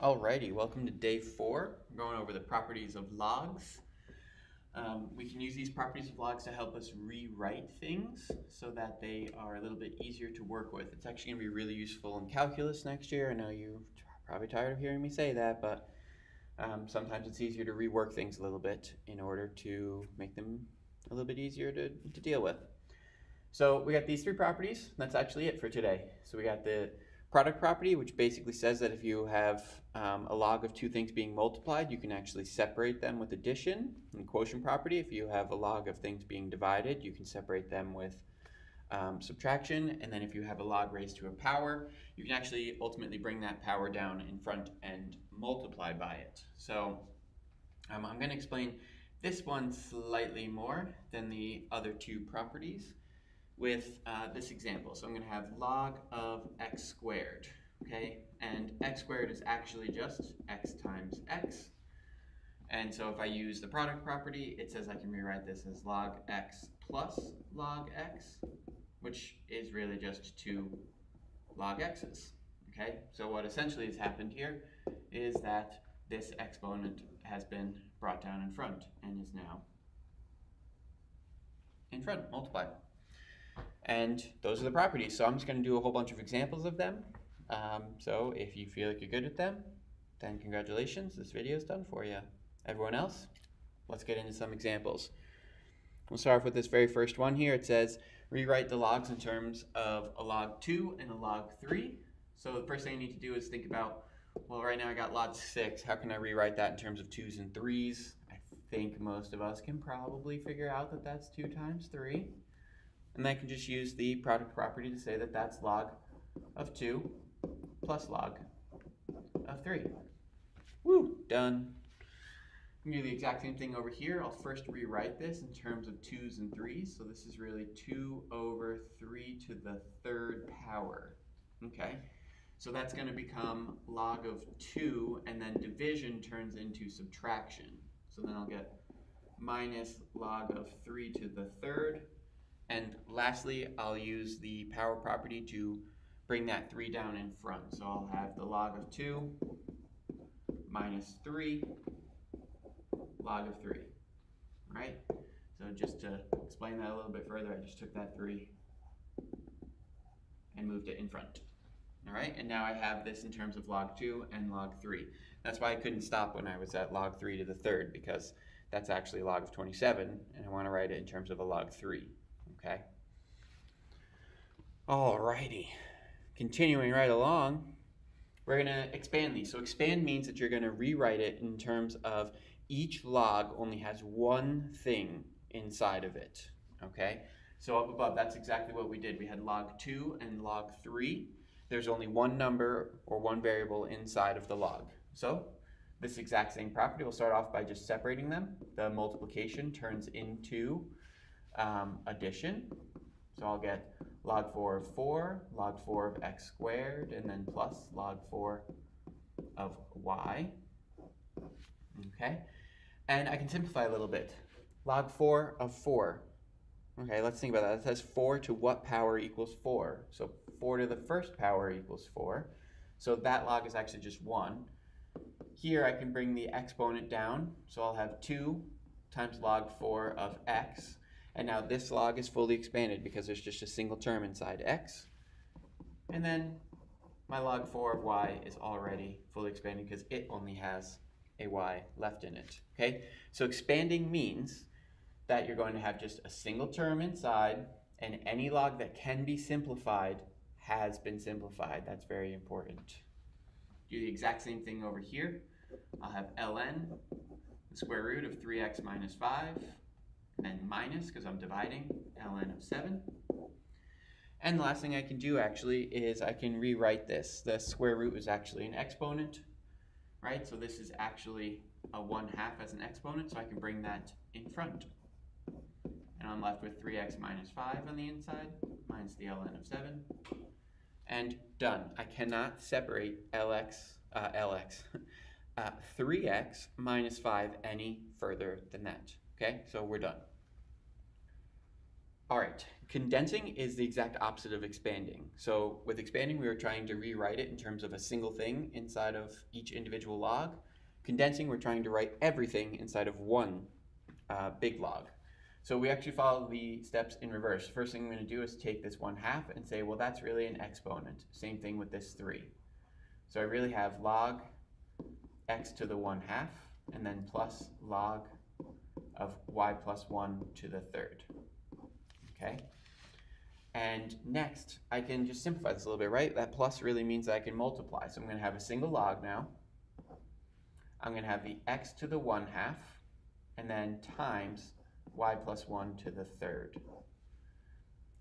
Alrighty, welcome to day 4. We're going over the properties of logs. We can use these properties of logs to help us rewrite things so that they are a little bit easier to work with. It's actually going to be really useful in calculus next year. I know you're probably tired of hearing me say that, but sometimes it's easier to rework things a little bit in order to make them a little bit easier to deal with. So we got these 3 properties. That's actually it for today. So we got the product property, which basically says that if you have a log of 2 things being multiplied, you can actually separate them with addition. And quotient property, if you have a log of things being divided, you can separate them with subtraction. And then if you have a log raised to a power, you can actually ultimately bring that power down in front and multiply by it. So I'm going to explain this one slightly more than the other 2 properties with this example. So I'm going to have log of x squared, okay? And x squared is actually just x times x. And so if I use the product property, it says I can rewrite this as log x plus log x, which is really just 2 log x's, okay? So what essentially has happened here is that this exponent has been brought down in front and is now in front, multiplied. And those are the properties. So I'm just going to do a whole bunch of examples of them. So if you feel like you're good at them, then congratulations, this video is done for you. Everyone else, let's get into some examples. We'll start off with this very first one here. It says, rewrite the logs in terms of a log 2 and a log 3. So the first thing I need to do is think about, well, right now I got log 6. How can I rewrite that in terms of 2's and 3's? I think most of us can probably figure out that that's 2 times 3. And I can just use the product property to say that that's log of 2 plus log of 3. Woo, done. I'm going to do the exact same thing over here. I'll first rewrite this in terms of 2's and 3's. So this is really 2 over 3 to the 3rd power. Okay, so that's going to become log of 2, and then division turns into subtraction. So then I'll get minus log of 3 to the 3rd. And lastly, I'll use the power property to bring that 3 down in front. So I'll have the log of 2 minus 3 log of 3, right? So just to explain that a little bit further, I just took that 3 and moved it in front. All right, and now I have this in terms of log 2 and log 3. That's why I couldn't stop when I was at log 3 to the 3rd, because that's actually log of 27, and I want to write it in terms of a log 3. Okay. Alrighty. Continuing right along, we're going to expand these. So expand means that you're going to rewrite it in terms of each log only has one thing inside of it. Okay. So up above, that's exactly what we did. We had log 2 and log 3. There's only one number or one variable inside of the log. So this exact same property, we'll start off by just separating them. The multiplication turns into addition. So I'll get log 4 of 4, log 4 of x squared, and then plus log 4 of y. Okay, and I can simplify a little bit. Log 4 of 4. Okay, let's think about that. It says 4 to what power equals 4? So 4 to the 1st power equals 4. So that log is actually just 1. Here I can bring the exponent down. So I'll have 2 times log 4 of x. And now this log is fully expanded because there's just a single term inside x. And then my log 4 of y is already fully expanded because it only has a y left in it. Okay, so expanding means that you're going to have just a single term inside, and any log that can be simplified has been simplified. That's very important. Do the exact same thing over here. I'll have ln, the square root of 3x minus 5. And then minus, because I'm dividing, ln of 7. And the last thing I can do actually is I can rewrite this. The square root is actually an exponent, right? So this is actually a 1/2 as an exponent, so I can bring that in front. And I'm left with 3x minus 5 on the inside, minus the ln of 7. And done. I cannot separate 3x minus 5 any further than that. Okay, so we're done. All right, condensing is the exact opposite of expanding. So with expanding, we were trying to rewrite it in terms of a single thing inside of each individual log. Condensing, we're trying to write everything inside of one big log. So we actually follow the steps in reverse. First thing I'm going to do is take this 1/2 and say, well, that's really an exponent. Same thing with this 3. So I really have log x to the 1/2 and then plus log of y plus 1 to the 3rd. Okay? And next, I can just simplify this a little bit, right? That plus really means that I can multiply. So I'm going to have a single log now. I'm going to have the x to the 1/2 and then times y plus 1 to the 3rd.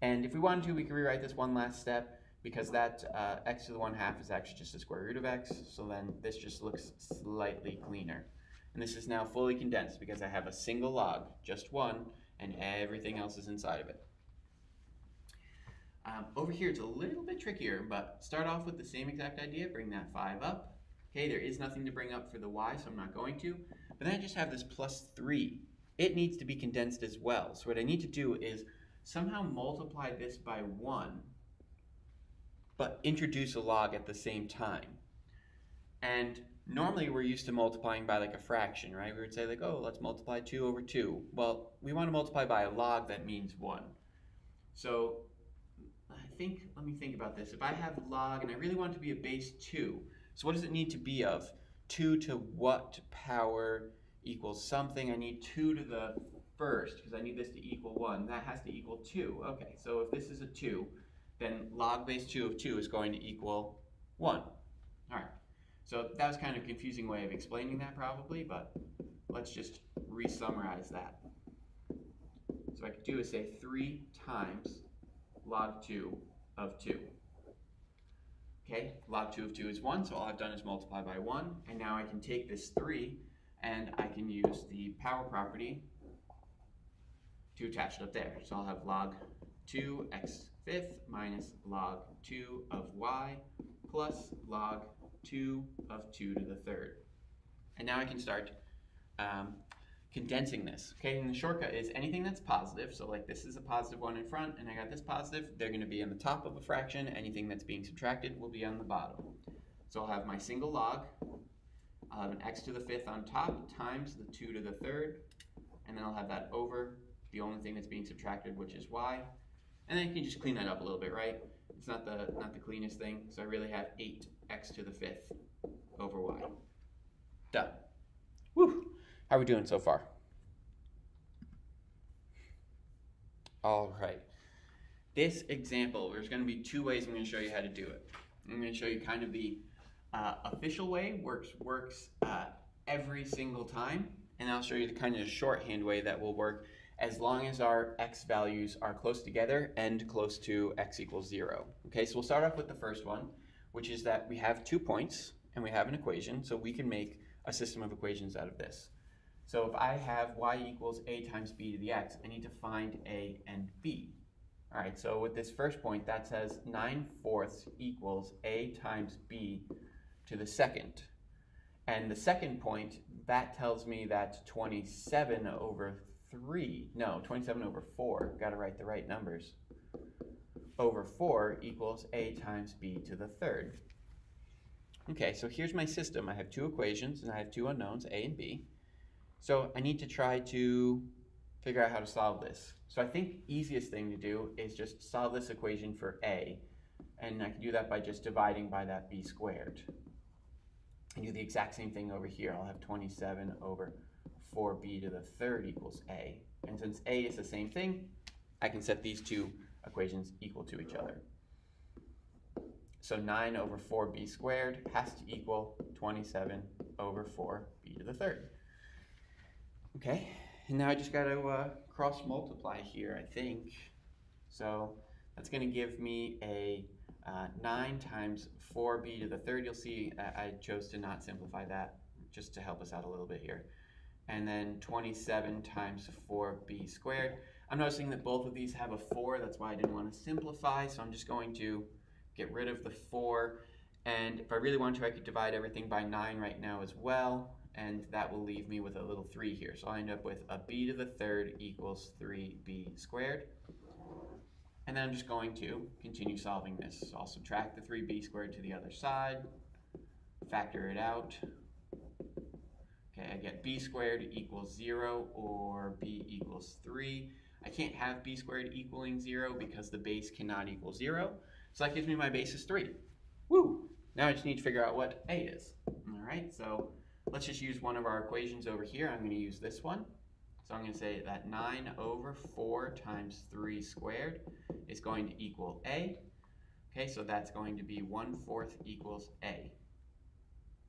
And if we wanted to, we could rewrite this one last step because that x to the 1/2 is actually just the square root of x. So then this just looks slightly cleaner. And this is now fully condensed because I have a single log, just one, and everything else is inside of it. Over here it's a little bit trickier, but start off with the same exact idea, bring that 5 up. Okay, there is nothing to bring up for the y, so I'm not going to. But then I just have this plus 3. It needs to be condensed as well. So what I need to do is somehow multiply this by 1, but introduce a log at the same time. And normally we're used to multiplying by like a fraction, right? We would say like, oh, let's multiply 2 over 2. Well, we want to multiply by a log that means 1. So let me think about this. If I have log and I really want it to be a base 2, so what does it need to be of? 2 to what power equals something? I need 2 to the 1st because I need this to equal 1. That has to equal 2. Okay, so if this is a 2, then log base 2 of 2 is going to equal 1. All right, so that was kind of a confusing way of explaining that probably, but let's just re-summarize that. So I could do is say 3 times log 2 of 2. Okay, log 2 of 2 is 1, so all I've done is multiply by 1, and now I can take this 3 and I can use the power property to attach it up there. So I'll have log 2 x fifth minus log 2 of y plus log 2 of 2 to the 3rd. And now I can start condensing this. Okay, and the shortcut is anything that's positive, so like this is a positive 1 in front and I got this positive, they're going to be on the top of a fraction. Anything that's being subtracted will be on the bottom. So I'll have my single log, I'll have an x to the 5th on top times the 2 to the 3rd, and then I'll have that over the only thing that's being subtracted, which is y. And then you can just clean that up a little bit, right? It's not the cleanest thing, so I really have 8x to the 5th over y. Done. Woo! How are we doing so far? All right. This example, there's going to be 2 ways I'm going to show you how to do it. I'm going to show you kind of the official way, works every single time, and I'll show you the kind of shorthand way that will work as long as our x values are close together and close to x equals 0. Okay, so we'll start off with the first one, which is that we have 2 points and we have an equation, so we can make a system of equations out of this. So if I have y equals a times b to the x, I need to find a and b. All right, so with this first point, that says 9/4 equals a times b to the 2nd. And the second point, that tells me that 27 over 4, got to write the right numbers, over 4 equals a times b to the 3rd. Okay, so here's my system. I have 2 equations and I have 2 unknowns, a and b. So I need to try to figure out how to solve this. So I think easiest thing to do is just solve this equation for a, and I can do that by just dividing by that b squared. And do the exact same thing over here. I'll have 27 over 4b to the 3rd equals a. And since a is the same thing, I can set these 2 equations equal to each other. So 9 over 4b squared has to equal 27 over 4b to the 3rd. Okay, and now I just got to cross multiply here, I think. So that's going to give me a 9 times 4b to the 3rd. You'll see I chose to not simplify that just to help us out a little bit here. And then 27 times 4b squared. I'm noticing that both of these have a 4. That's why I didn't want to simplify. So I'm just going to get rid of the 4. And if I really want to, I could divide everything by 9 right now as well. And that will leave me with a little 3 here. So I'll end up with a b to the 3rd equals 3b squared. And then I'm just going to continue solving this. So I'll subtract the 3b squared to the other side, factor it out. Okay, I get b squared equals 0 or b equals 3. I can't have b squared equaling 0 because the base cannot equal 0. So that gives me my base is 3. Woo! Now I just need to figure out what a is. All right, so let's just use one of our equations over here. I'm going to use this one. So I'm going to say that 9 over 4 times 3 squared is going to equal a. Okay, so that's going to be 1/4 equals a.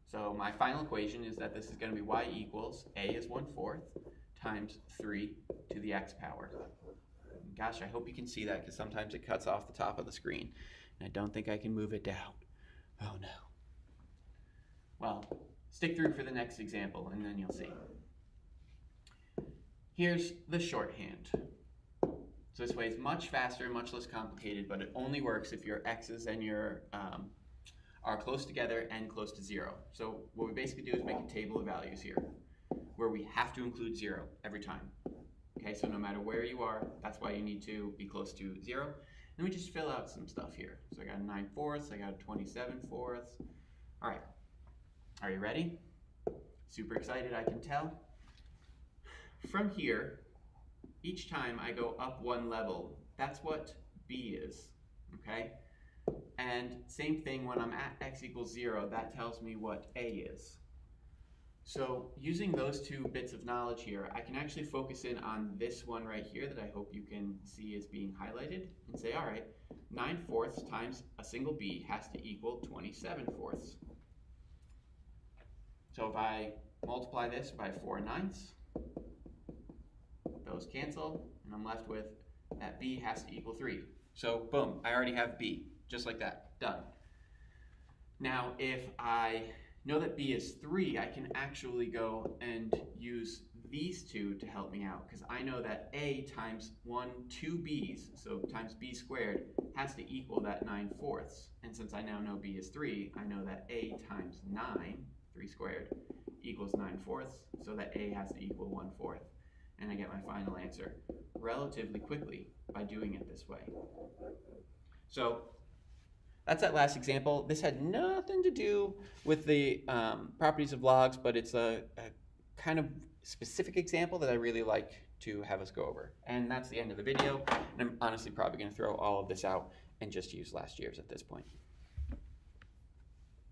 So my final equation is that this is going to be y equals a is 1/4 times 3 to the x power. Gosh, I hope you can see that because sometimes it cuts off the top of the screen. And I don't think I can move it down. Oh no. Well, stick through for the next example and then you'll see. Here's the shorthand. So this way it's much faster, much less complicated, but it only works if your x's and your are close together and close to 0. So what we basically do is make a table of values here, where we have to include 0 every time. Okay, so no matter where you are, that's why you need to be close to 0. Then we just fill out some stuff here. So I got a 9/4, I got a 27/4. All right, are you ready? Super excited, I can tell. From here, each time I go up one level, that's what b is, okay? And same thing when I'm at x equals 0, that tells me what a is. So using those two bits of knowledge here, I can actually focus in on this one right here that I hope you can see as being highlighted and say, all right, 9/4 times a single b has to equal 27/4. So if I multiply this by 4/9, those cancel, and I'm left with that b has to equal 3. So boom, I already have b, just like that, done. Now if I know that b is 3, I can actually go and use these two to help me out, because I know that a times 2 b's, so times b squared, has to equal that 9/4. And since I now know b is 3, I know that a times 9, 3 squared, equals 9/4, so that a has to equal 1/4. And I get my final answer relatively quickly by doing it this way. So that's that last example. This had nothing to do with the properties of logs, but it's a kind of specific example that I really like to have us go over. And that's the end of the video. And I'm honestly probably going to throw all of this out and just use last year's at this point.